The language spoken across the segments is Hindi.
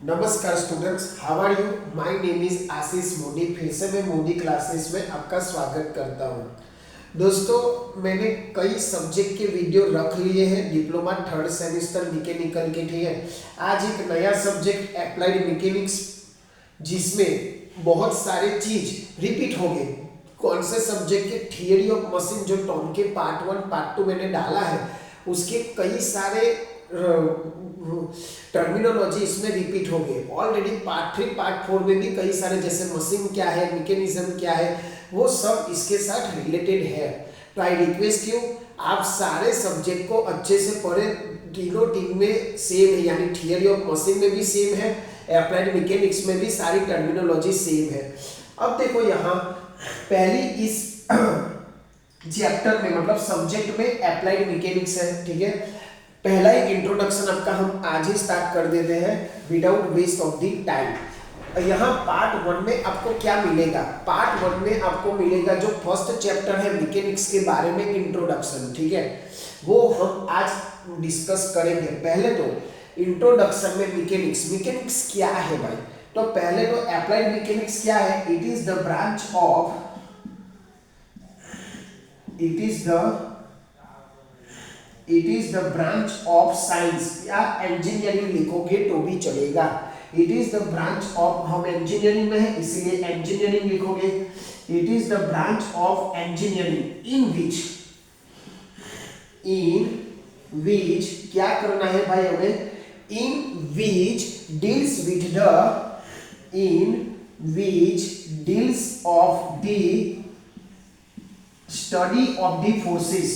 नमस्कार students, how are you. My name is Ashish Modi. फिर से मैं मोदी क्लासेस में आपका स्वागत करता हूँ। दोस्तों, मैंने कई सब्जेक्ट के वीडियो रख लिए हैं डिप्लोमा थर्ड सेमेस्टर मैकेनिकल के। ठीक है, आज एक नया सब्जेक्ट अप्लाइड मैकेनिक्स, जिसमें बहुत सारे चीज रिपीट हो गए। कौन से सब्जेक्ट के थियरी ऑफ मशीन जो टॉम के पार्ट 1 पार्ट 2 मैंने डाला है, उसके कई सारे टर्मिनोलॉजी इसमें रिपीट हो गए। ऑलरेडी पार्ट 3 पार्ट 4 में भी कई सारे, जैसे मशीन क्या है, मैकेनिज्म क्या है, वो सब इसके साथ रिलेटेड है। तो आई रिक्वेस्ट यू, आप सारे सब्जेक्ट को अच्छे से पढ़ें। तीनों टीम में सेम है, यानी थियरी ऑफ मशीन में भी सेम है, अप्लाइड मैकेनिक्स में भी सारी टर्मिनोलॉजी सेम है। अब देखो यहाँ पहली इस चैप्टर में, मतलब सब्जेक्ट में अप्लाइड मैकेनिक्स है। ठीक है, पहला एक इंट्रोडक्शन आपका हम आज ही स्टार्ट कर देते हैं without waste of the time. यहाँ पार्ट 1 में आपको क्या मिलेगा? पार्ट 1 में आपको मिलेगा जो फर्स्ट चैप्टर है मैकेनिक्स के बारे में इंट्रोडक्शन। ठीक है, वो हम आज डिस्कस करेंगे। पहले तो इंट्रोडक्शन में मैकेनिक्स क्या है भाई? तो पहले तो अप्लाइड मैकेनिक्स क्या है? It is the branch of science, या इंजीनियरिंग लिखोगे तो भी चलेगा। It is the branch of, हम इंजीनियरिंग में है इसीलिए इंजीनियरिंग लिखोगे। It is the branch of engineering in which क्या करना है भाई हमें? In which deals of the study of the forces.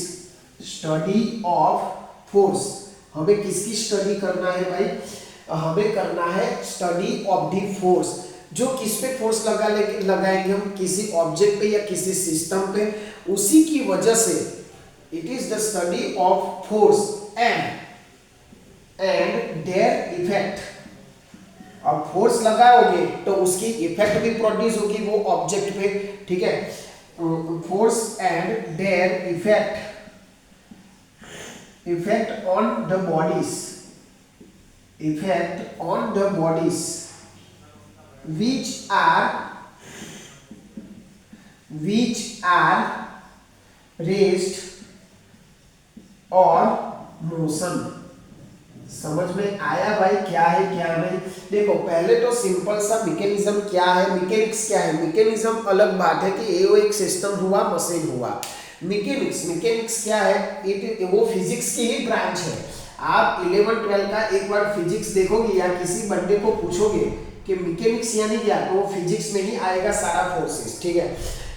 Study of force, हमें किसकी स्टडी करना है भाई? हमें करना है स्टडी ऑफ द फोर्स। जो किस पे फोर्स लगाएंगे हम? किसी ऑब्जेक्ट पे या किसी सिस्टम पे, उसी की वजह से it is the study of force and their effect. अब फोर्स लगाओगे तो उसकी इफेक्ट भी प्रोड्यूस होगी वो ऑब्जेक्ट पे। ठीक है, force and their effect on the bodies which are raised or motion। समझ में आया भाई क्या है क्या नहीं? देखो पहले तो सिंपल सा मैकेनिज्म क्या है, मैकेनिक्स क्या है। मैकेनिज्म अलग बात है कि ये वो एक सिस्टम हुआ, मशीन हुआ। मैकेनिक्स क्या है? वो फिजिक्स की ही ब्रांच है। आप 11-12 का एक बार फिजिक्स देखोगे या किसी बंदे को पूछोगे कि मैकेनिक्स यानी क्या, तो वो फिजिक्स में ही आएगा सारा फोर्सेस। ठीक है,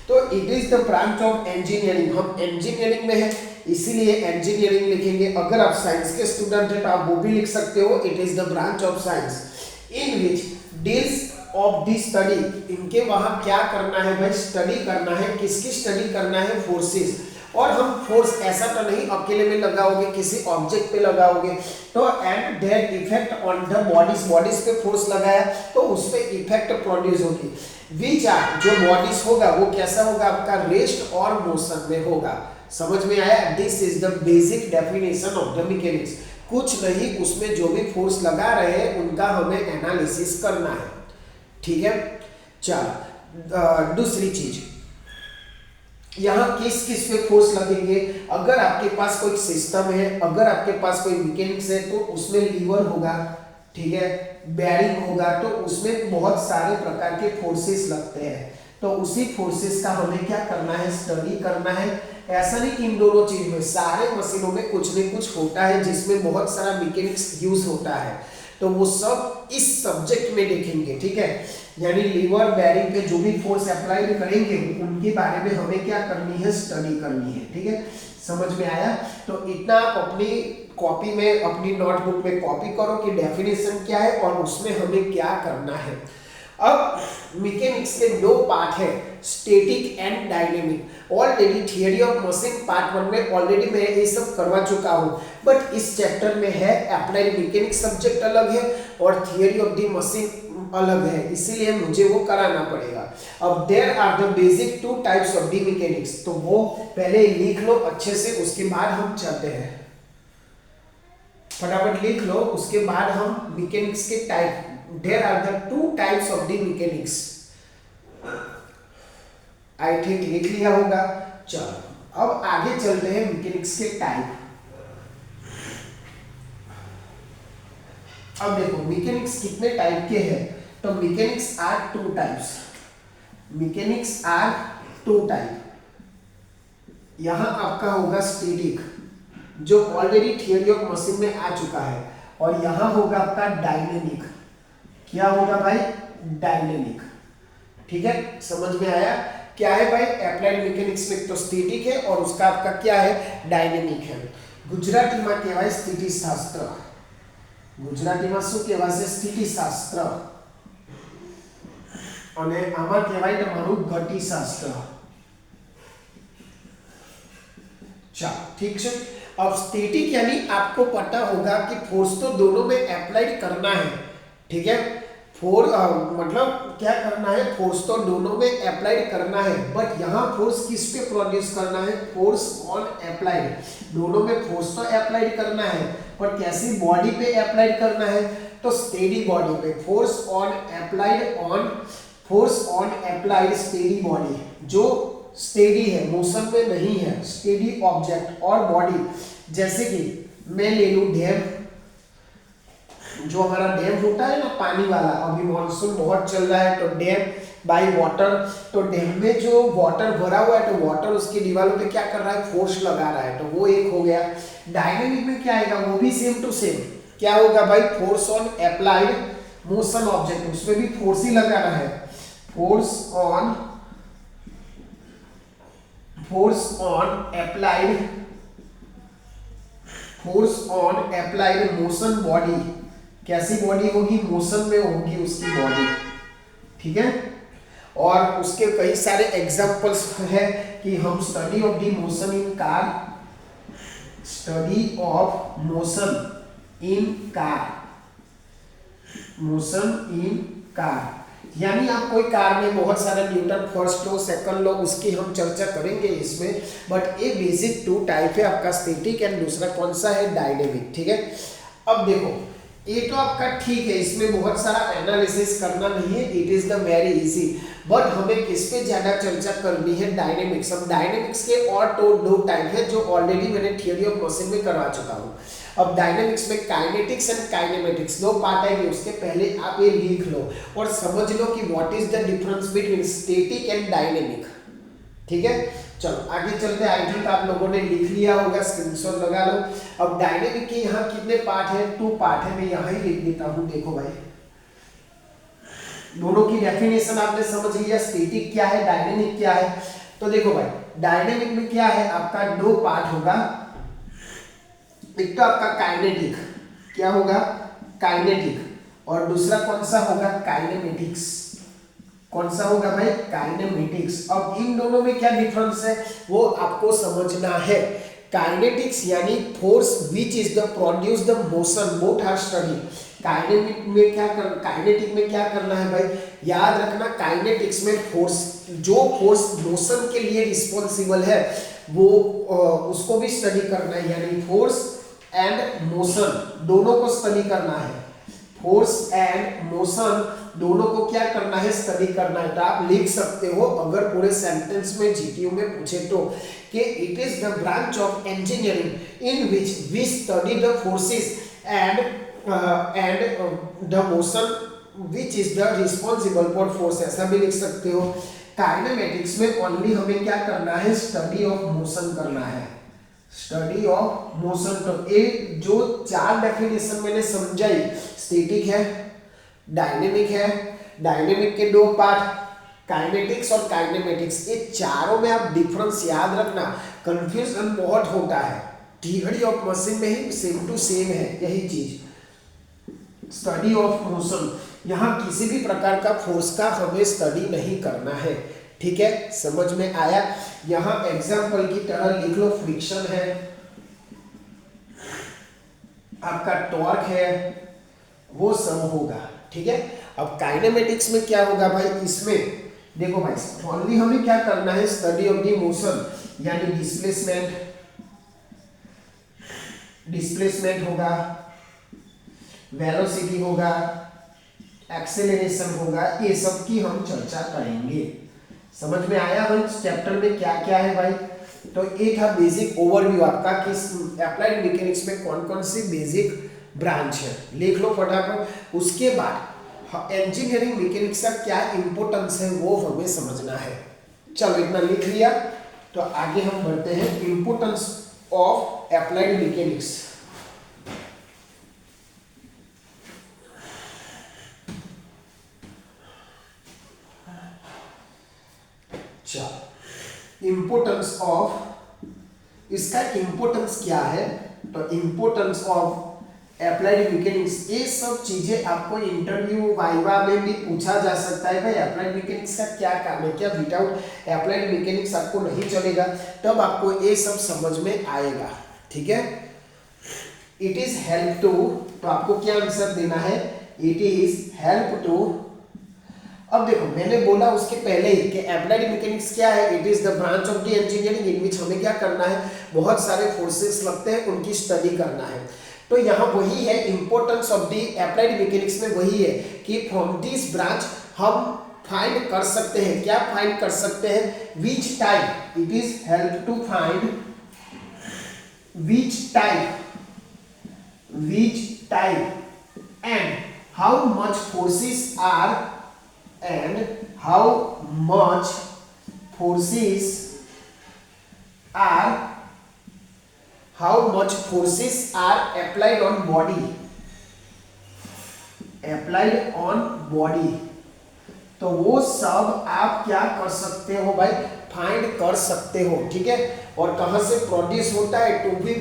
तो it is the branch of engineering. हम इंजीनियरिंग में है इसीलिए इंजीनियरिंग लिखेंगे। अगर आप साइंस के स्टूडेंट हैं तो आप वो भी लिख सकते हो, it is the branch of science in which deals of the study. इनके वहां क्या करना है भाई? स्टडी करना है। किसकी स्टडी करना है? फोर्सेस। और हम फोर्स ऐसा तो नहीं अकेले में लगाओगे, किसी ऑब्जेक्ट पे लगाओगे तो and their effect on the bodies पे फोर्स लगाया तो उस पे इफेक्ट प्रोड्यूस होगी। विच आर, जो बॉडीज होगा वो कैसा होगा आपका? रेस्ट और मोशन में होगा। समझ में आया? This is the basic definition of the mechanics. कुछ नहीं, उसमें जो भी फोर्स लगा रहे हैं उनका हमें एनालिसिस करना है। ठीक है, चलो दूसरी चीज, यहाँ किस किस पे फोर्स लगेंगे? अगर आपके पास कोई सिस्टम है, अगर आपके पास कोई मैकेनिक्स है तो उसमें लीवर होगा, ठीक है, बेयरिंग होगा, तो उसमें बहुत सारे प्रकार के फोर्सेस लगते हैं। तो उसी फोर्सेस का हमें क्या करना है? स्टडी करना है। ऐसा नहीं कि इन दोनों चीज में, सारे मशीनों में कुछ न कुछ होता है जिसमें बहुत सारा मैकेनिक्स यूज होता है, तो वो सब इस सब्जेक्ट में देखेंगे। ठीक है, यानी लीवर बेयरिंग पे जो भी फोर्स अप्लाई करेंगे उनके बारे में हमें क्या करनी है? स्टडी करनी है। ठीक है, समझ में आया? तो इतना आप अपनी कॉपी में, अपनी नोटबुक में कॉपी करो कि डेफिनेशन क्या है और उसमें हमें क्या करना है। अब मैकेनिक्स के दो पार्ट है, static and dynamic. Already theory of machine part 1 में ऑलरेडी मैं ये सब करवा चुका हूँ, बट इस चैप्टर में है अप्लाइड मैकेनिक्स सब्जेक्ट अलग है और थियरी ऑफ द मशीन अलग है, इसीलिए मुझे वो कराना पड़ेगा। अब there are the basic 2 types of the mechanics, तो वो पहले लिख लो अच्छे से, उसके बाद हम चलते हैं। फटाफट लिख लो, उसके बाद हम मैकेनिक्स के type there are the two types of the mechanics. I think लिख लिया होगा। चलो अब आगे चलते हैं मैकेनिक्स के टाइप। अब देखो मैकेनिक्स कितने टाइप के हैं, तो mechanics are two types. Mechanics are two type. यहां आपका होगा स्टैटिक, जो ऑलरेडी थियरी ऑफ मशीन में आ चुका है, और यहां होगा आपका डायनेमिक। क्या होगा भाई? डायनेमिक। ठीक है, समझ में आया? क्या है भाई? एप्लाइड मैकेनिक्स में तो स्टैटिक है और उसका आपका क्या है? डायनेमिक है। गुजराती में कहेवाय स्थिति शास्त्र। गुजराती में શું કહેવાય છે? સ્થિતિ શાસ્ત્ર। અને આમાં કહેવાય તમારું ગતિ શાસ્ત્ર। चलो ठीक है। अब स्टैटिक यानी आपको पता होगा कि फोर्स तो दोनों में अप्लाइड करना है। ठीक है, मतलब क्या करना है? फोर्स तो दोनों में अप्लाइड करना है, बट यहाँ फोर्स किस पे प्रोड्यूस करना है? Force on applied. दोनों में फोर्स तो अप्लाइड करना है, पर कैसी बॉडी पे अप्लाइड करना है? तो स्टेडी बॉडी पे। Force on applied steady body, जो स्टेडी है, मोशन में नहीं है, स्टेडी ऑब्जेक्ट और बॉडी। जैसे कि मैं ले लूं डैम, जो हमारा डैम होता है ना पानी वाला, अभी मॉनसून बहुत चल रहा है तो डैम बाय वाटर, तो डैम में जो वाटर भरा हुआ है तो वाटर उसकी दीवारों पे क्या कर रहा है? फोर्स लगा रहा है, तो वो एक हो गया। डायनेमिक में क्या आएगा? वो भी सेम टू सेम। क्या होगा भाई? Force on applied motion object, उसमें भी फोर्स ही लगा रहा है। Force on applied motion body. कैसी बॉडी होगी? मोशन में होगी उसकी बॉडी। ठीक है, और उसके कई सारे एग्जांपल्स है कि हम study of the motion in car, study of motion in car, यानी आप कोई कार में बहुत सारे Newton first law second law उसकी हम चर्चा करेंगे इसमें, बट ये बेसिक टू टाइप है आपका, स्टैटिक एंड दूसरा कौन सा है? डायनेमिक। ठीक है, अब देखो ये तो आपका ठीक है, इसमें बहुत सारा एनालिसिस करना नहीं है, it is the very easy, but हमें किस पे ज्यादा चर्चा करनी है? डायनेमिक्स। हम डायनेमिक्स के और तो दो टाइप है जो ऑलरेडी मैंने थियरी ऑफ मशीन में करवा चुका हूँ। अब डायनेमिक्स में काइनेटिक्स एंड काइनेमेटिक्स दो पार्ट आएंगे, उसके पहले आप ये लिख लो और समझ लो कि what is the difference between static and dynamic. ठीक है, चलो आगे चलते हैं। आई थिंक आप लोगों ने लिख लिया होगा, स्क्रीनशॉट लगा लो। अब डायनेमिक के यहाँ कितने पार्ट है? 2 पार्ट है। मैं यहाँ ही लिख देता हूँ। देखो भाई, दोनों की डेफिनेशन आपने समझ लिया, स्टैटिक क्या है, डायनेमिक क्या है। तो देखो भाई, डायनेमिक में क्या है? आपका 2 पार्ट होगा। एक तो आपका काइनेटिक, क्या होगा? काइनेटिक, और दूसरा कौन सा होगा? काइनेमेटिक्स। कौन सा होगा भाई? काइनेमेटिक्स। अब इन दोनों में क्या डिफरेंस है वो आपको समझना है। काइनेटिक्स यानी force which is the produce the motion, both are study. Kinetic में क्या करना है भाई? याद रखना, काइनेटिक्स में फोर्स, जो फोर्स मोशन के लिए रिस्पॉन्सिबल है वो उसको भी स्टडी करना है, यानी फोर्स एंड मोशन दोनों को स्टडी करना है। फोर्स एंड मोशन दोनों को क्या करना है? स्टडी करना है। तो आप लिख सकते हो अगर पूरे सेंटेंस में जीटीयू में पूछे तो, कि it is the branch of engineering in which we study the forces and the motion which is the responsible for force, ऐसा भी लिख सकते हो। काइनेमेटिक्स में ओनली हमें क्या करना है? स्टडी ऑफ मोशन करना है, स्टडी ऑफ मोशन। तो ये जो 4 डेफिनेशन मैंने समझाई, स्टैटिक है, डायनेमिक है, डायनेमिक के 2 पार्ट काइनेटिक्स और काइनेमेटिक्स, ये चारों में आप डिफरेंस याद रखना, कंफ्यूजन बहुत होता है। थियरी ऑफ मशीन में ही सेम टू सेम है यही चीज। स्टडी ऑफ मोशन, यहाँ किसी भी प्रकार का फोर्स का हमें स्टडी नहीं करना है। ठीक है, समझ में आया? यहाँ एग्जाम्पल की तरह लिख लो, फ्रिक्शन है, आपका टॉर्क है, वो सब होगा। ठीक है, अब काइनेमेटिक्स में क्या होगा भाई? इसमें देखो भाई, ओनली हमें क्या करना है? स्टडी ऑफ द मोशन, यानी डिस्प्लेसमेंट होगा, वेलोसिटी होगा, एक्सेलरेशन होगा, ये सब की हम चर्चा करेंगे। समझ में आया हम चैप्टर में क्या क्या है भाई? तो ये था बेसिक ओवरव्यू आपका कि अप्लाइड मैकेनिक्स में कौन कौन सी बेसिक ब्रांच है, लिख लो फटाफट। उसके बाद इंजीनियरिंग मैकेनिक्स का क्या इंपोर्टेंस है वो हमें समझना है। चलो इतना लिख लिया, तो आगे हम बढ़ते हैं importance of applied mechanics. Importance of, इसका इंपोर्टेंस क्या है? तो इंपोर्टेंस ऑफ अप्लाइड मैकेनिक्स, ये सब चीजें आपको इंटरव्यू वाइवा में भी पूछा जा सकता है। भाई अप्लाइड मैकेनिक्स का क्या काम है, क्या विदाउट अप्लाइड मैकेनिक्स आपको नहीं चलेगा, तब आपको ये सब समझ में आएगा। ठीक है, इट इज हेल्प टू, तो आपको क्या आंसर देना है? It is help to. अब देखो मैंने बोला उसके पहले ही कि अप्लाइड मैकेनिक्स क्या है? It is the branch of the engineering in which हमें क्या करना है? बहुत सारे फोर्सेस लगते हैं, उनकी स्टडी करना है। तो यहाँ वही है importance of the applied mechanics में, वही है कि फ्रॉम दिस ब्रांच हम फाइंड कर सकते हैं, क्या फाइंड कर सकते हैं? Which type, it is help to find which type and how much forces are applied on body, तो वो सब आप क्या कर सकते हो भाई? फाइंड कर सकते हो। ठीक है, और कहां से प्रोड्यूस होता है तो भी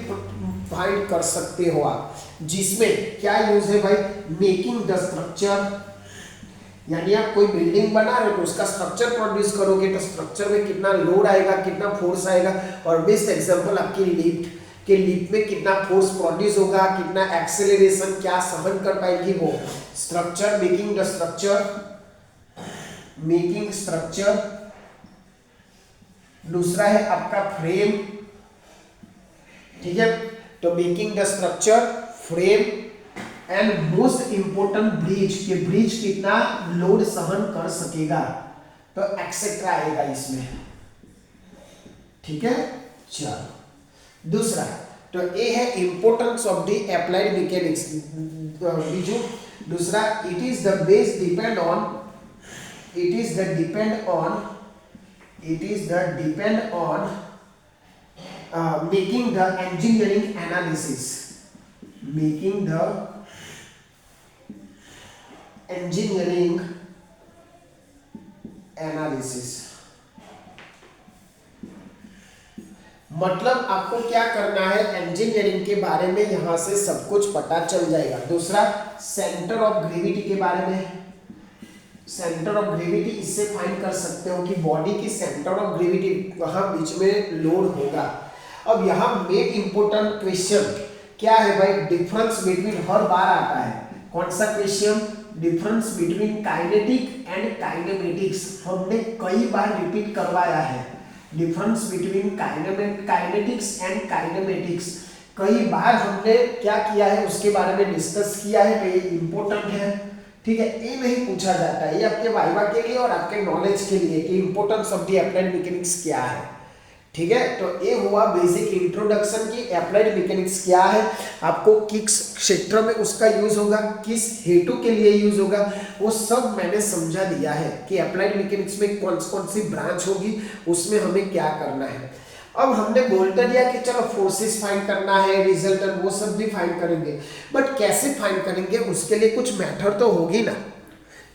फाइंड कर सकते हो आप, जिसमें क्या यूज है भाई? मेकिंग द स्ट्रक्चर, यानी आप कोई बिल्डिंग बना रहे हो तो उसका स्ट्रक्चर प्रोड्यूस करोगे, तो स्ट्रक्चर में कितना लोड आएगा, कितना फोर्स आएगा, और बेस्ट एग्जांपल आपकी लिफ्ट में कितना फोर्स प्रोड्यूस होगा, कितना एक्सेलरेशन क्या सहन कर पाएगी वो स्ट्रक्चर। Making structure. दूसरा है आपका फ्रेम। ठीक है, तो making the structure, frame, and most important bridge, के ब्रिज कितना लोड सहन कर सकेगा, तो एक्सेट्रा आएगा इसमें। ठीक है, चलो दूसरा, तो ये है importance of the applied mechanics. बीजू दूसरा, it is the base depend on making the engineering analysis, मतलब आपको क्या करना है? इंजीनियरिंग के बारे में यहां से सब कुछ पता चल जाएगा। दूसरा, सेंटर ऑफ ग्रेविटी के बारे में, सेंटर ऑफ ग्रेविटी इससे फाइंड कर सकते हो कि बॉडी की सेंटर ऑफ ग्रेविटी वहां बीच में लोड होगा। अब यहाँ मेन इंपोर्टेंट क्वेश्चन क्या है भाई? डिफरेंस बिटवीन, हर बार आता है कौन सा question? Difference between kinetic and kinematics, हमने कई बार रिपीट करवाया है। Difference between kinetics and kinematics कई बार हमने क्या किया है उसके बारे में डिस्कस किया है, तो ये इंपॉर्टेंट है। ठीक है, ये नहीं पूछा जाता है, ये आपके वाइवा के लिए और आपके नॉलेज के लिए कि importance of the applied mechanics क्या है। ठीक है, तो ये हुआ बेसिक इंट्रोडक्शन की अप्लाइड मैकेनिक्स क्या है, आपको किस क्षेत्र में उसका यूज होगा, किस हेतु के लिए यूज होगा, वो सब मैंने समझा दिया है कि अप्लाइड मैकेनिक्स में कौन कौन सी ब्रांच होगी, उसमें हमें क्या करना है। अब हमने बोल तो दिया कि चलो फोर्सेस फाइंड करना है, रिजल्टेंट वो सब भी फाइंड करेंगे, बट कैसे फाइंड करेंगे उसके लिए कुछ मेथड तो होगी ना,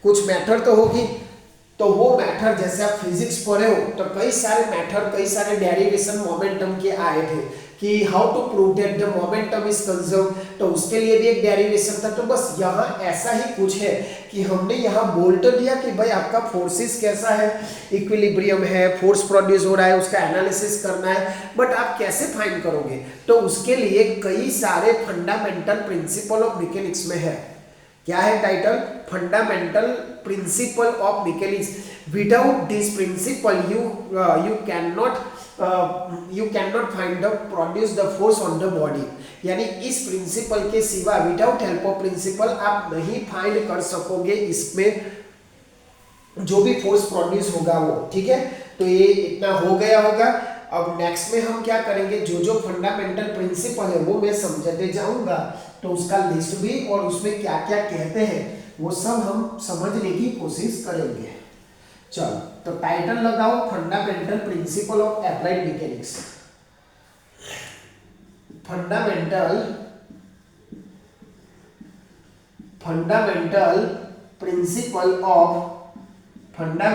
कुछ मेथड तो होगी। तो वो मेथड जैसे आप फिजिक्स पढ़े हो तो कई सारे मेथड, कई सारे डेरिवेशन मोमेंटम के आए थे कि how to prove that the momentum is conserved, तो उसके लिए भी एक डेरिवेशन था। तो बस यहाँ ऐसा ही कुछ है कि हमने यहाँ बोल तो दिया कि भाई आपका फोर्सेस कैसा है, इक्विलिब्रियम है, फोर्स प्रोड्यूस हो रहा है, उसका एनालिसिस करना है, बट आप कैसे फाइंड करोगे? तो उसके लिए कई सारे फंडामेंटल प्रिंसिपल ऑफ मैकेनिक्स में है। क्या है title? Fundamental principle of mechanics. Without this principle you can not you can not find the produce the force on the body, यानी इस प्रिंसिपल के सिवा विदाउट हेल्प ऑफ प्रिंसिपल आप नहीं फाइंड कर सकोगे इसमें जो भी फोर्स प्रोड्यूस होगा वो, ठीक है। तो ये इतना हो गया होगा। अब नेक्स्ट में हम क्या करेंगे, जो जो फंडामेंटल प्रिंसिपल है वो मैं समझाते जाऊंगा, तो उसका लिस्ट भी और उसमें क्या क्या कहते हैं वो सब हम समझने की कोशिश करेंगे। चलो, तो टाइटल लगाओ fundamental principle of applied mechanics. Fundamental principle of applied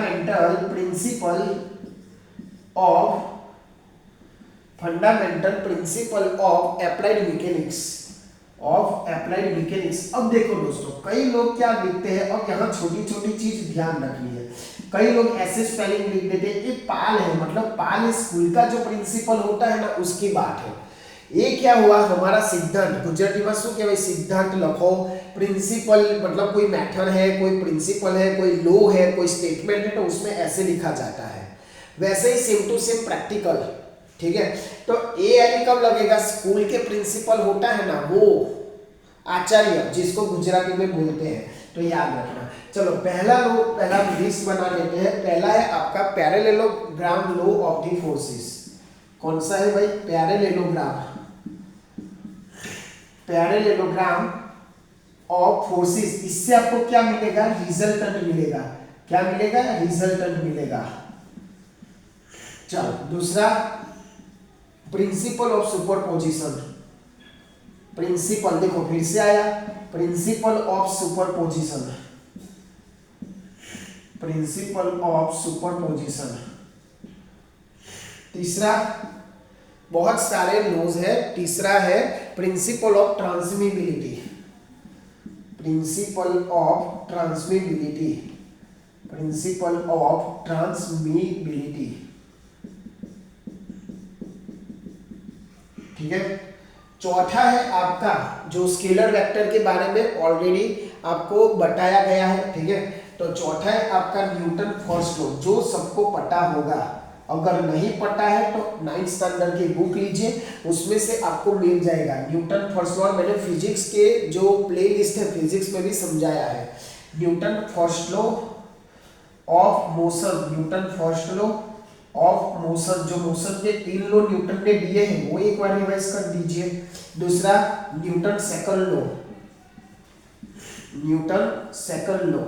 mechanics. अब देखो दोस्तों, कई लोग क्या लिखते हैं, अब यहाँ छोटी छोटी चीज ध्यान रखनी है। कई लोग ऐसे स्पेलिंग लिख देते हैं, ये पाल है, मतलब पाल स्कूल का जो प्रिंसिपल होता है ना उसकी बात है। ये क्या हुआ, हमारा सिद्धांत, गुजराती में શું કહેવાય, सिद्धांत લખો। प्रिंसिपल मतलब कोई मैटर है, कोई प्रिंसिपल है, कोई लॉ है, कोई स्टेटमेंट है, तो उसमें ऐसे लिखा जाता है। वैसे ही सेम टू सेम प्रैक्टिकल, ठीक है। तो ए कब लगेगा, स्कूल के प्रिंसिपल होता है ना वो आचार्य, जिसको गुजराती में बोलते हैं, तो याद रखना। चलो, पहला लिस्ट बना लेते हैं। पहला है आपका parallelogram law of the forces. कौन सा है भाई, पैरेललोग्राम ऑफ फोर्सेस। इससे आपको क्या मिलेगा, रिजल्टेंट मिलेगा। क्या मिलेगा, रिजल्टेंट मिलेगा। चलो, दूसरा प्रिंसिपल ऑफ सुपरपोजिशन। प्रिंसिपल देखो फिर से आया, प्रिंसिपल ऑफ सुपरपोजिशन। तीसरा, बहुत सारे लॉज है। तीसरा है प्रिंसिपल ऑफ ट्रांसमिबिलिटी। ठीक है। चौथा है आपका, जो स्केलर वेक्टर के बारे में ऑलरेडी आपको बताया गया है, ठीक है। तो चौथा है आपका न्यूटन फर्स्ट लॉ, जो सबको पता होगा। अगर नहीं पता है तो 9th स्टैंडर्ड की बुक लीजिए, उसमें से आपको मिल जाएगा न्यूटन फर्स्ट लॉ। मैंने फिजिक्स के जो प्लेलिस्ट है फिजिक्स में भी समझाया है। Newton first law of motion, जो मोशन के 3 लॉ न्यूटन ने दिए हैं वो एक बार रिवाइज कर दीजिए। दूसरा, Newton second law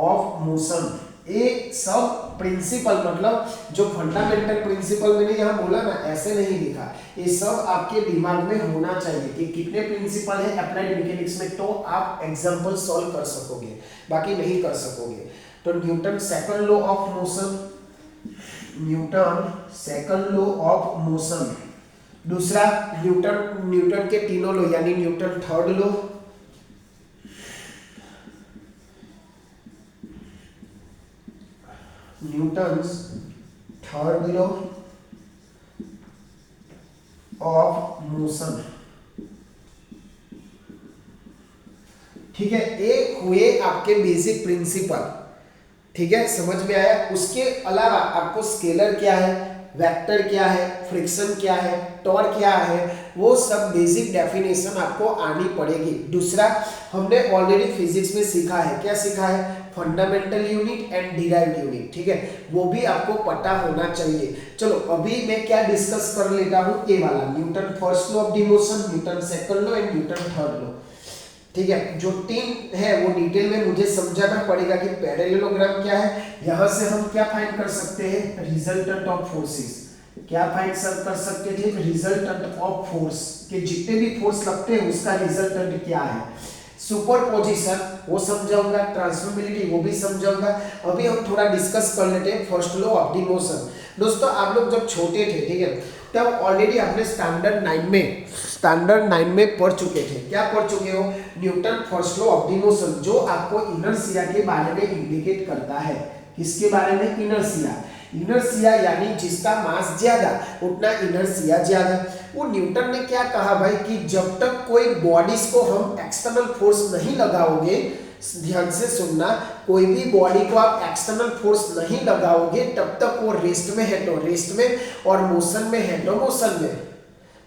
of motion. ये सब प्रिंसिपल, मतलब जो फंडामेंटल प्रिंसिपल मैंने यहाँ बोला ना, ऐसे नहीं लिखा, ये सब आपके दिमाग में होना चाहिए कि कितने प्रिंसिपल है अप्लाइड मैकेनिक्स में, तो आप एग्जांपल सॉल्व कर सकोगे, बाकी नहीं कर सकोगे। तो Newton second law of motion. दूसरा, न्यूटन के तीनों लॉ, यानी Newton third law, Newton's third law of motion. ठीक है, एक हुए आपके बेसिक प्रिंसिपल, ठीक है, समझ में आया। उसके अलावा आपको स्केलर क्या है, वेक्टर क्या है, फ्रिक्शन क्या है, टॉर्क क्या है, वो सब बेसिक डेफिनेशन आपको आनी पड़ेगी। दूसरा, हमने ऑलरेडी फिजिक्स में सीखा है, क्या सीखा है, fundamental unit and derived unit, ठीक है, वो भी आपको पता होना चाहिए। चलो, अभी मैं क्या डिस्कस कर लेता हूँ, ये वाला Newton first law of the motion, Newton second law and Newton third law, ठीक है। जो 3 है वो डिटेल में मुझे समझाना पड़ेगा कि पैरेललोग्राम क्या है। यहाँ से हम क्या फाइंड कर सकते हैं, रिजल्टेंट ऑफ फोर्सेस। क्या फाइंड कर सकते थे, रिजल्टेंट ऑफ फोर्स, के जितने भी फोर्स लगते हैं उसका रिजल्टेंट क्या है। सुपरपोजिशन वो समझाऊंगा, ट्रांसफॉर्मेबिलिटी वो भी समझाऊंगा। अभी हम थोड़ा डिस्कस कर लेते हैं first law of the motion. दोस्तों, आप लोग जब छोटे थे, ठीक है, तब ऑलरेडी आपने स्टैंडर्ड 9 में पढ़ चुके थे। क्या पढ़ चुके हो, Newton first law of the motion, जो आपको इनर्शिया के बारे में इंडिकेट करता है। किसके बारे में, इनर्शिया यानी जिसका मास ज्यादा उतना इनर्शिया ज्यादा। वो न्यूटन ने क्या कहा भाई, कि जब तक कोई बॉडीज को हम एक्सटर्नल फोर्स नहीं लगाओगे, ध्यान से सुनना, कोई भी बॉडी को आप एक्सटर्नल फोर्स नहीं लगाओगे तब तक वो रेस्ट में है तो रेस्ट में, और मोशन में है तो मोशन में।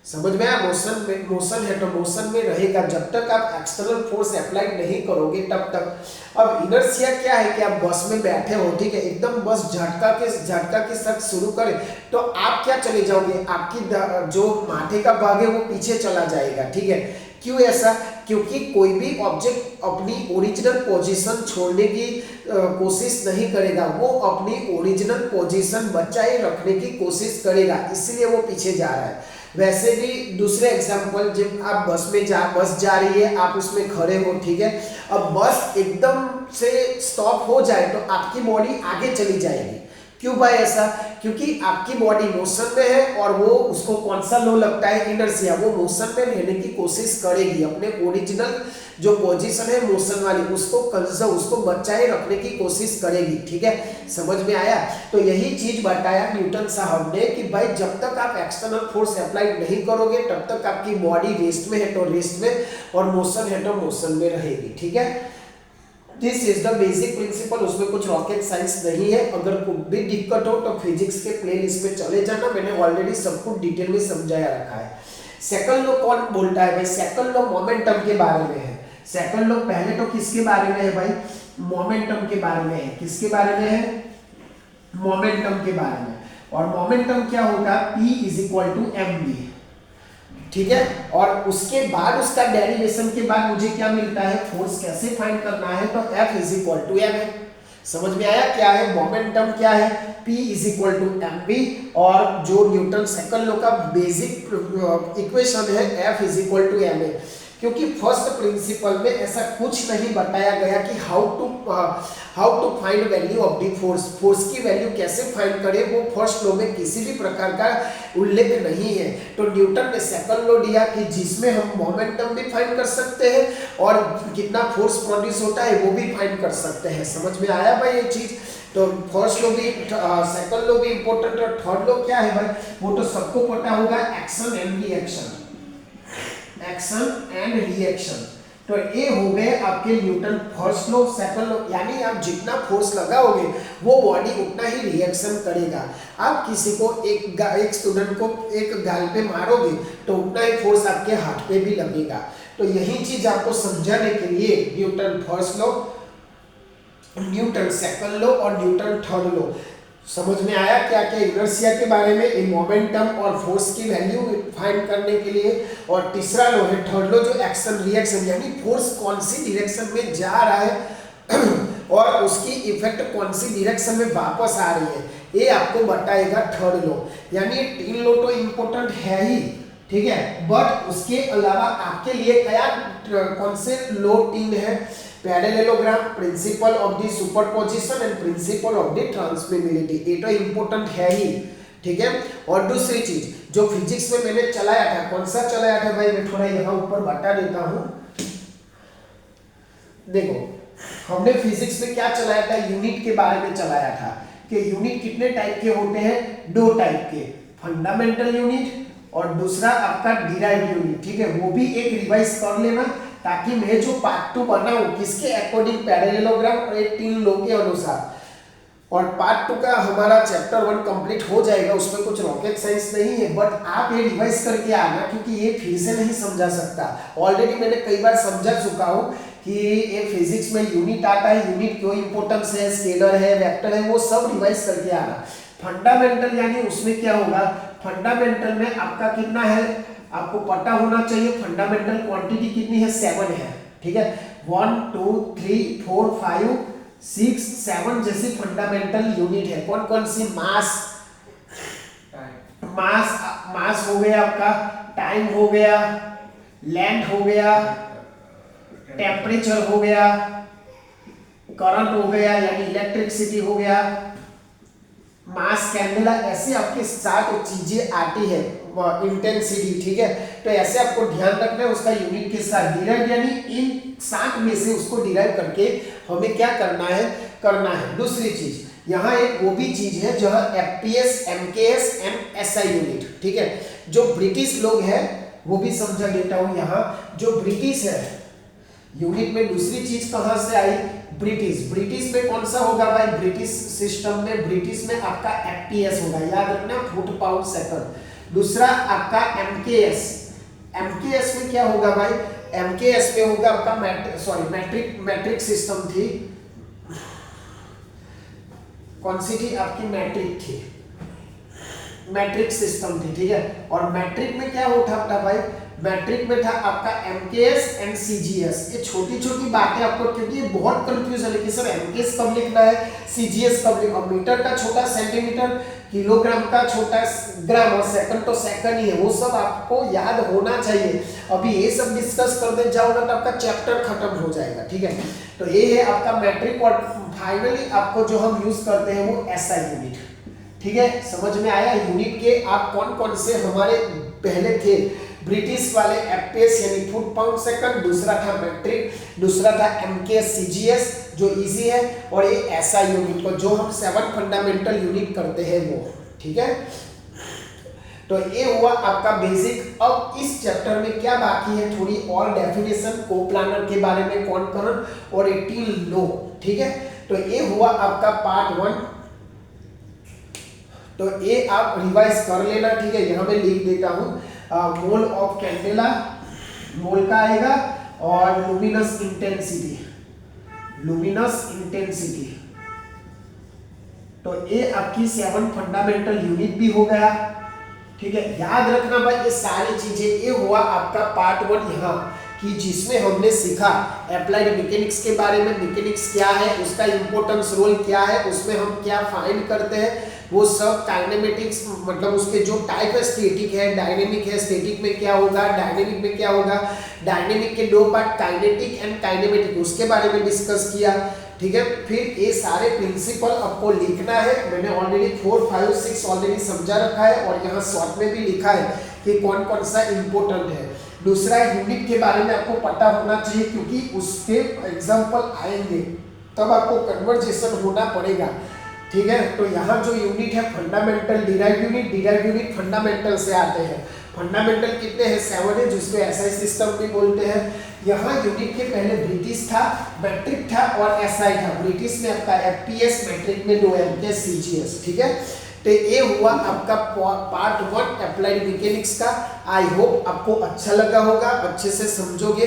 समझ में आया? मोशन है तो मोशन में रहेगा जब तक आप एक्सटर्नल फोर्स अप्लाई नहीं करोगे तब तक। अब इनर्शिया क्या है कि आप बस में बैठे हो, ठीक है, एकदम बस झटका के साथ शुरू करें तो आप क्या चले जाओगे, आपकी जो माथे का भाग है वो पीछे चला जाएगा, ठीक है। क्यों ऐसा? क्योंकि कोई भी ऑब्जेक्ट अपनी ओरिजिनल पोजीशन छोड़ने की कोशिश नहीं करेगा, वो अपनी ओरिजिनल पोजीशन बचाए रखने की कोशिश करेगा, इसलिए वो पीछे जा रहा है। वैसे भी दूसरे एग्जाम्पल, जब आप बस जा रही है, आप उसमें खड़े हो, ठीक है, अब बस एकदम से स्टॉप हो जाए तो आपकी बॉडी आगे चली जाएगी। क्यों भाई ऐसा? क्योंकि आपकी बॉडी मोशन में है और वो उसको कौन सा लो लगता है, इनर्शिया, वो मोशन में रहने की कोशिश करेगी, अपने ओरिजिनल जो पोजीशन है मोशन वाली उसको बचाए रखने की कोशिश करेगी, ठीक है। समझ में आया? तो यही चीज बताया न्यूटन साहब ने कि भाई जब तक आप एक्सटर्नल फोर्स अप्लाई नहीं करोगे तब तक आपकी बॉडी रेस्ट में है तो रेस्ट में, और मोशन है तो मोशन में रहेगी, ठीक है। This is the basic principle, उसमें कुछ रॉकेट साइंस नहीं है। अगर कोई भी दिक्कत हो तो फिजिक्स के प्लेलिस्ट में चले जाना, मैंने ऑलरेडी सब कुछ डिटेल में समझाया रखा है। सेकंड लॉ कौन बोलता है भाई? सेकंड लॉ मोमेंटम के बारे में है। सेकंड लॉ पहले तो किसके बारे में है भाई? मोमेंटम के बारे में है। किसके बारे में है? मोमेंटम के बारे में। और मोमेंटम क्या होगा? P = mv, ठीक है। और उसके बाद उसका डेरिवेशन के बाद मुझे क्या मिलता है, फोर्स कैसे फाइंड करना है, तो F = m है। समझ में आया? क्या है मोमेंटम? क्या है? P = mv, और जो न्यूटन सेकंड लॉ का बेसिक इक्वेशन है F = ma। क्योंकि फर्स्ट प्रिंसिपल में ऐसा कुछ नहीं बताया गया कि how to find value of the force की वैल्यू कैसे फाइंड करें, वो फर्स्ट लॉ में किसी भी प्रकार का उल्लेख नहीं है। तो न्यूटन ने सेकंड लॉ दिया कि जिसमें हम मोमेंटम भी फाइंड कर सकते हैं और कितना फोर्स प्रोड्यूस होता है वो भी फाइंड कर सकते हैं। समझ में आया भाई ये चीज? तो फर्स्ट लॉ भी, सेकंड लॉ भी इंपॉर्टेंट, और थर्ड लॉ क्या है भाई? वो तो सबको पता होगा, action and reaction. Action and reaction, तो ये हो गए आपके Newton first law, second law. यानी आप जितना फोर्स लगाओगे वो बॉडी उतना ही रिएक्शन करेगा। आप किसी को एक स्टूडेंट को एक गाल पे मारोगे तो उतना ही फोर्स आपके हाथ पे भी लगेगा। तो यही चीज आपको समझाने के लिए Newton first law, Newton second law और न्यूटन थर्ड लॉ। समझ में आया क्या क्या इनर्शिया के बारे में, मोमेंटम और फोर्स की वैल्यू फाइंड करने के लिए। और तीसरा लॉ है थर्ड लॉ, जो एक्शन रिएक्शन, यानी फोर्स कौन सी डायरेक्शन में जा रहा है और उसकी इफेक्ट कौन सी डायरेक्शन में वापस आ रही है, ये आपको बताएगा थर्ड लॉ। यानी तीन लॉ तो इम्पोर्टेंट है ही, ठीक है, बट उसके अलावा आपके लिए क्या कौन से लॉ तीन है? Parallelogram, principle of the superposition and principle of the transmissibility, ये तो इंपॉर्टेंट है ही, ठीक है। और दूसरी चीज जो फिजिक्स में मैंने चलाया था, कौन सा चलाया था भाई? मैं थोड़ा यहाँ ऊपर बता देता हूँ। देखो, हमने फिजिक्स में क्या चलाया था? यूनिट के बारे में चलाया था कि यूनिट कितने टाइप के होते हैं? दो टाइप के, फंडामेंटल यूनिट और दूसरा आपका डिराइव्ड यूनिट, ठीक है। वो भी एक रिवाइज कर लेना ताकि मैं जो पार्ट 2 बनाऊं किसके अकॉर्डिंग, पैरेललोग्राम और ये तीन लॉ के अनुसार। और पार्ट 2 का हमारा चैप्टर 1 कंप्लीट हो जाएगा, उसमें कुछ रॉकेट साइंस नहीं है, बट आप ये रिवाइज करके आना क्योंकि ये फिर से नहीं समझा सकता। ऑलरेडी मैंने कई बार समझा चुका हूँ कि ये फिजिक्स में यूनिट आता है, यूनिट क्यों इंपॉर्टेंस है, स्केलर है, वेक्टर है, वो सब रिवाइज करके आना। फंडामेंटल यानी उसमें क्या होगा? फंडामेंटल में आपका कितना है आपको पता होना चाहिए। फंडामेंटल क्वांटिटी कितनी है? 7 है, ठीक है। 1 2 3 4 5 6 7 जैसी फंडामेंटल यूनिट है। कौन कौन सी? मास हो गया आपका, टाइम हो गया, लेंथ हो गया, टेम्परेचर हो गया, करंट हो गया यानी इलेक्ट्रिसिटी हो गया, मास कैंडेला, ऐसे आपके 7 चीजें आती है, इंटेंसिटी, ठीक है। तो ऐसे आपको ध्यान रखना है उसका यूनिट के साथ डिराइव, यानी इन 7 में से उसको डिराइव करके हमें क्या करना है। दूसरी चीज यहाँ एक वो भी चीज है जहाँ FPS, MKS and SI unit, ठीक है। जो ब्रिटिश लोग हैं वो भी समझा देता हूँ। यहाँ जो ब्रिटिश है यूनिट में दूसरी चीज कहां से आई, ब्रिटिश। ब्रिटिश में कौन सा होगा भाई, ब्रिटिश सिस्टम में, ब्रिटिश में आपका एफपीएस होगा, याद रखना, फुट पाउंड सेकंड। दूसरा आपका एमकेएस, एमकेएस में क्या होगा भाई, एमकेएस में होगा आपका मैट्रिक सिस्टम थी, कौन सी थी आपकी, मैट्रिक थी, मैट्रिक सिस्टम थी, ठीक है। और मैट्रिक में क्या होता था भाई, मैट्रिक में था आपका एमकेएस एंड सीजीएस। ये छोटी छोटी बातें आपको, क्योंकि ये बहुत कंफ्यूजन है कि सर एमकेएस कब लिखना है, सीजीएस कब लिखना है, मीटर का छोटा सेंटीमीटर, किलोग्राम का छोटा ग्राम, और सेकंड तो सेकंड ही है, वो सब आपको याद होना चाहिए। अभी ये सब डिस्कस करने जाओगे तो आपका चैप्टर खत्म हो जाएगा, ठीक है। तो ये है आपका मैट्रिक, और फाइनली आपको जो हम यूज करते हैं वो एसआई यूनिट, ठीक है। समझ में आया, यूनिट के आप कौन कौन से हमारे पहले थे, ब्रिटिश वाले एफपीएस यानी फुट पाउंड सेकंड, दूसरा था मैट्रिक, दूसरा था एमकेएस सीजीएस जो इजी है, और ये एसआई यूनिट को जो हम 7 फंडामेंटल यूनिट करते हैं वो, ठीक है। तो ये हुआ आपका बेसिक। अब इस चैप्टर में क्या बाकी है, थोड़ी और डेफिनेशन, कोप्लानर के बारे में, कॉनकरेंट और एटील लो, ठीक है। तो ये हुआ आपका पार्ट 1। तो ये आप रिवाइज कर लेना, ठीक है। यहाँ मैं लिख देता हूँ, मोल ऑफ कैंडेला, मोल का आएगा, और लुमिनस इंटेंसिटी, लुमिनस इंटेंसिटी। तो ये आपकी 7 फंडामेंटल यूनिट भी हो गया, ठीक है। याद रखना भाई ये सारी चीजें, ये हुआ आपका पार्ट 1 यहाँ कि जिसमें हमने सीखा अप्लाइड मैकेनिक्स के बारे में, मैकेनिक्स क्या है, उसका इंपॉर्टेंस रोल क्या है, उसमें हम क्या फाइंड करते हैं, वो सब काइनेमेटिक्स, मतलब उसके जो टाइप है, स्टैटिक है, डायनेमिक है, स्टैटिक में क्या होगा, डायनेमिक में क्या होगा, डायनेमिक के 2 पार्ट काइनेटिक एंड काइनेमेटिक, उसके बारे में डिस्कस किया, ठीक है। फिर ये सारे प्रिंसिपल आपको लिखना है, मैंने ऑलरेडी 4, 5, 6 ऑलरेडी समझा रखा है, और यहाँ शॉर्ट में भी लिखा है कि कौन कौन सा इंपॉर्टेंट है। दूसरा यूनिट के बारे में आपको पता होना चाहिए, क्योंकि उसके एग्जाम्पल आएंगे तब आपको कन्वर्जेशन होना पड़ेगा, ठीक है। तो यहाँ जो यूनिट है fundamental, derive unit, derive unit fundamental से आते हैं। फंडामेंटल कितने हैं, 7 है, जिसको एसआई सिस्टम भी बोलते हैं। यहाँ यूनिट के पहले ब्रिटिश था, मैट्रिक था और एसआई था। ब्रिटिश में आपका एफपीएस, मैट्रिक में 2 एमकेएस सीजीएस, ठीक है। तो ये हुआ आपका पार्ट 1 अप्लाइड मैकेनिक्स का। आई होप आपको अच्छा लगा होगा, अच्छे से समझोगे,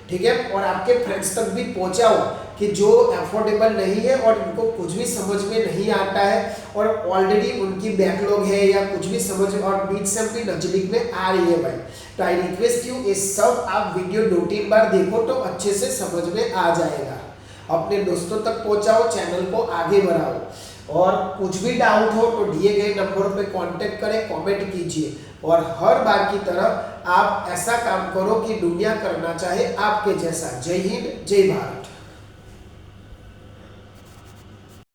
ठीक है। और आपके फ्रेंड्स तक भी पहुंचाओ कि जो अफोर्डेबल नहीं है और इनको कुछ भी समझ में नहीं आता है, और ऑलरेडी उनकी बैकलॉग है या कुछ भी समझ, और बीच से भी नजदीक में आ रही है भाई। तो आई रिक्वेस्ट यू, ये सब आप वीडियो 2-3 बार देखो तो अच्छे से समझ में आ जाएगा। अपने दोस्तों तक पहुंचाओ, चैनल को आगे बढ़ाओ, और कुछ भी डाउट हो तो दिए गए नंबर पे कांटेक्ट करें, कमेंट कीजिए। और हर बार की तरह आप ऐसा काम करो कि दुनिया करना चाहे आपके जैसा। जय हिंद, जय भारत।